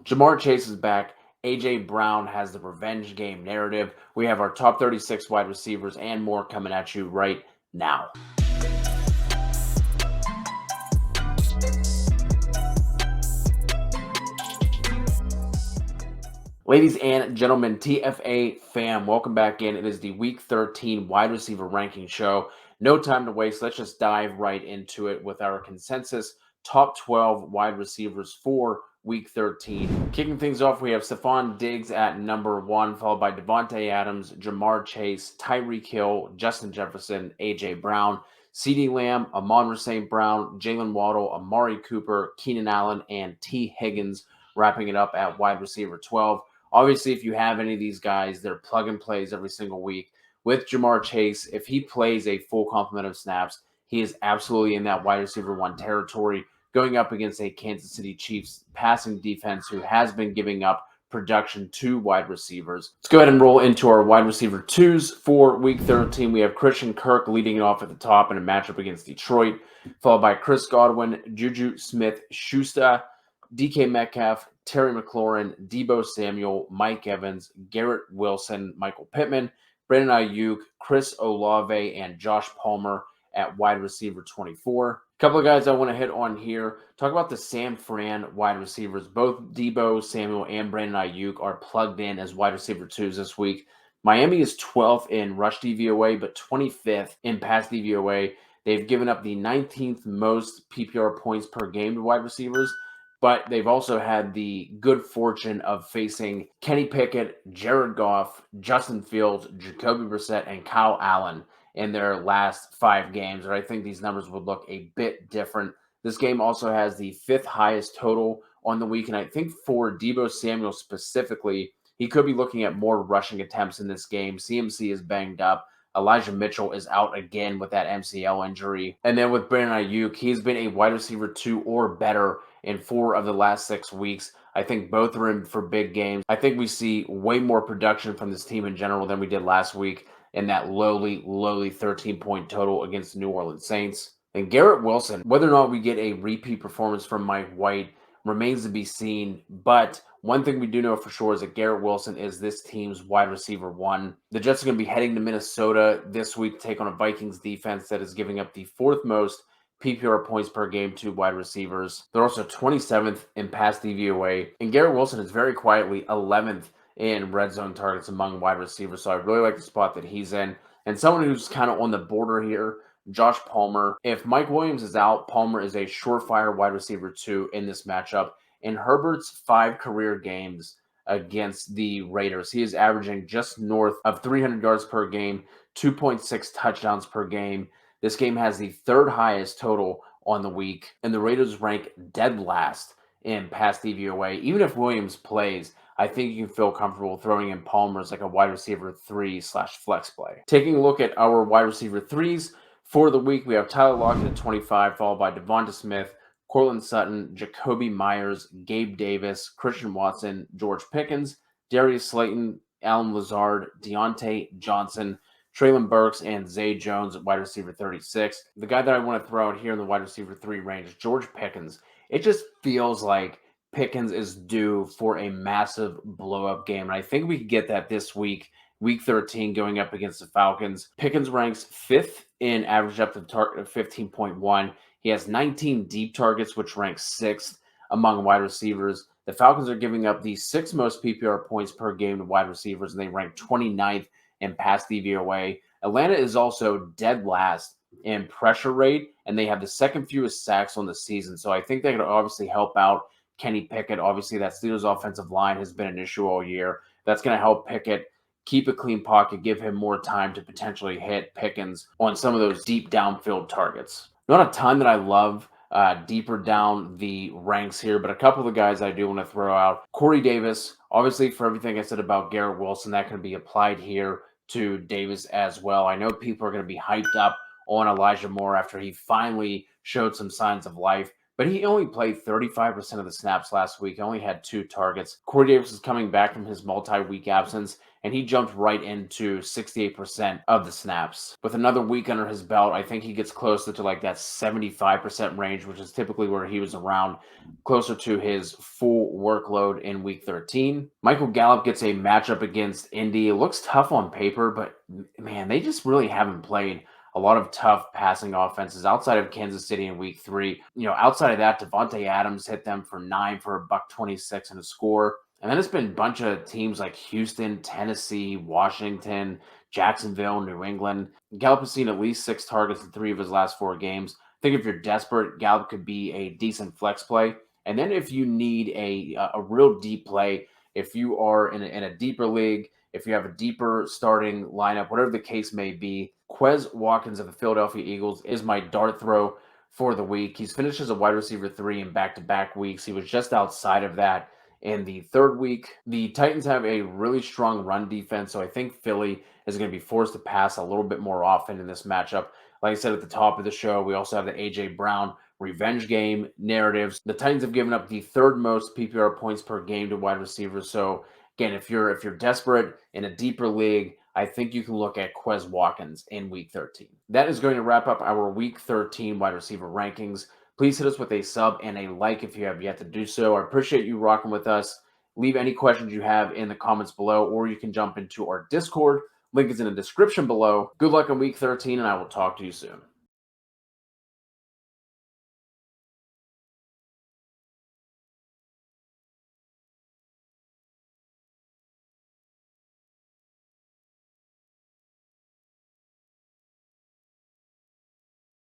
Jamar Chase is back. A.J. Brown has the revenge game narrative. We have our top 36 wide receivers and more coming at you right now. Ladies and gentlemen, TFA fam, welcome back in. It is the Week 13 wide receiver ranking show. No time to waste. Let's just dive right into it with our consensus top 12 wide receivers for Week 13. Kicking things off, we have Stephon Diggs at number 1, followed by Devontae Adams, Jamar Chase, Tyreek Hill, Justin Jefferson, A.J. Brown, CeeDee Lamb, Amon-Ra St. Brown, Jalen Waddle, Amari Cooper, Keenan Allen, and T. Higgins, wrapping it up at wide receiver 12. Obviously, if you have any of these guys, they're plug and plays every single week. With Jamar Chase, if he plays a full complement of snaps, he is absolutely in that wide receiver 1 territory, going up against a Kansas City Chiefs passing defense who has been giving up production to wide receivers. Let's go ahead and roll into our wide receiver 2s for Week 13. We have Christian Kirk leading it off at the top in a matchup against Detroit, followed by Chris Godwin, Juju Smith-Schuster, DK Metcalf, Terry McLaurin, Deebo Samuel, Mike Evans, Garrett Wilson, Michael Pittman, Brandon Ayuk, Chris Olave, and Josh Palmer at wide receiver 24. A couple of guys I want to hit on here. Talk about the San Fran wide receivers. Both Deebo Samuel and Brandon Ayuk are plugged in as wide receiver 2s this week. Miami is 12th in rush DVOA, but 25th in pass DVOA. They've given up the 19th most PPR points per game to wide receivers, but they've also had the good fortune of facing Kenny Pickett, Jared Goff, Justin Fields, Jacoby Brissett, and Kyle Allen in their last 5 games. And I think these numbers would look a bit different. This game also has the 5th highest total on the week. And I think for Deebo Samuel specifically, he could be looking at more rushing attempts in this game. CMC is banged up. Elijah Mitchell is out again with that MCL injury. And then with Brandon Ayuk, he's been a wide receiver 2 or better in 4 of the last 6 weeks. I think both are in for big games. I think we see way more production from this team in general than we did last week in that lowly 13-point total against the New Orleans Saints. And Garrett Wilson, whether or not we get a repeat performance from Mike White remains to be seen, but one thing we do know for sure is that Garrett Wilson is this team's wide receiver 1. The Jets are going to be heading to Minnesota this week to take on a Vikings defense that is giving up the 4th most PPR points per game to wide receivers. They're also 27th in pass DVOA, and Garrett Wilson is very quietly 11th in red zone targets among wide receivers, so I really like the spot that he's in. And someone who's kind of on the border here, Josh Palmer. If Mike Williams is out, Palmer is a surefire wide receiver 2 in this matchup. In Herbert's 5 career games against the Raiders, he is averaging just north of 300 yards per game, 2.6 touchdowns per game. This game has the 3rd highest total on the week, and the Raiders rank dead last in pass DVOA. Even if Williams plays, I think you can feel comfortable throwing in Palmer as like a wide receiver 3/flex play. Taking a look at our wide receiver 3s for the week, we have Tyler Lockett at 25, followed by Devonta Smith, Courtland Sutton, Jacoby Myers, Gabe Davis, Christian Watson, George Pickens, Darius Slayton, Allen Lazard, Deontay Johnson, Treylon Burks, and Zay Jones at wide receiver 36. The guy that I want to throw out here in the wide receiver 3 range is George Pickens. It just feels like Pickens is due for a massive blow-up game, and I think we could get that this week, Week 13, going up against the Falcons. Pickens ranks 5th in average depth of target of 15.1. He has 19 deep targets, which ranks 6th among wide receivers. The Falcons are giving up the 6th most PPR points per game to wide receivers, and they rank 29th in pass DVOA. Atlanta is also dead last in pressure rate, and they have the 2nd fewest sacks on the season. So I think they could obviously help out Kenny Pickett. Obviously, that Steelers offensive line has been an issue all year. That's going to help Pickett keep a clean pocket, give him more time to potentially hit Pickens on some of those deep downfield targets. Not a ton that I love deeper down the ranks here, but a couple of the guys I do want to throw out. Corey Davis, obviously for everything I said about Garrett Wilson, that can be applied here to Davis as well. I know people are going to be hyped up on Elijah Moore after he finally showed some signs of life, but he only played 35% of the snaps last week. He only had 2 targets. Corey Davis is coming back from his multi-week absence, and he jumped right into 68% of the snaps. With another week under his belt, I think he gets closer to like that 75% range, which is typically where he was around, closer to his full workload in week 13. Michael Gallup gets a matchup against Indy. It looks tough on paper, but man, they just really haven't played a lot of tough passing offenses outside of Kansas City in week 3. Outside of that, Devontae Adams hit them for 9 for a buck 26 and a score. And then it's been a bunch of teams like Houston, Tennessee, Washington, Jacksonville, New England. Gallup has seen at least 6 targets in 3 of his last 4 games. I think if you're desperate, Gallup could be a decent flex play. And then if you need a real deep play, if you are in a deeper league, if you have a deeper starting lineup, whatever the case may be, Quez Watkins of the Philadelphia Eagles is my dart throw for the week. He's finished as a wide receiver 3 in back-to-back weeks. He was just outside of that in the 3rd week. The Titans have a really strong run defense, so I think Philly is going to be forced to pass a little bit more often in this matchup. Like I said at the top of the show, we also have the A.J. Brown revenge game narratives. The Titans have given up the 3rd most PPR points per game to wide receivers. So again, if you're desperate in a deeper league, I think you can look at Quez Watkins in week 13. That is going to wrap up our week 13 wide receiver rankings. Please hit us with a sub and a like if you have yet to do so. I appreciate you rocking with us. Leave any questions you have in the comments below, or you can jump into our Discord. Link is in the description below. Good luck in week 13, and I will talk to you soon.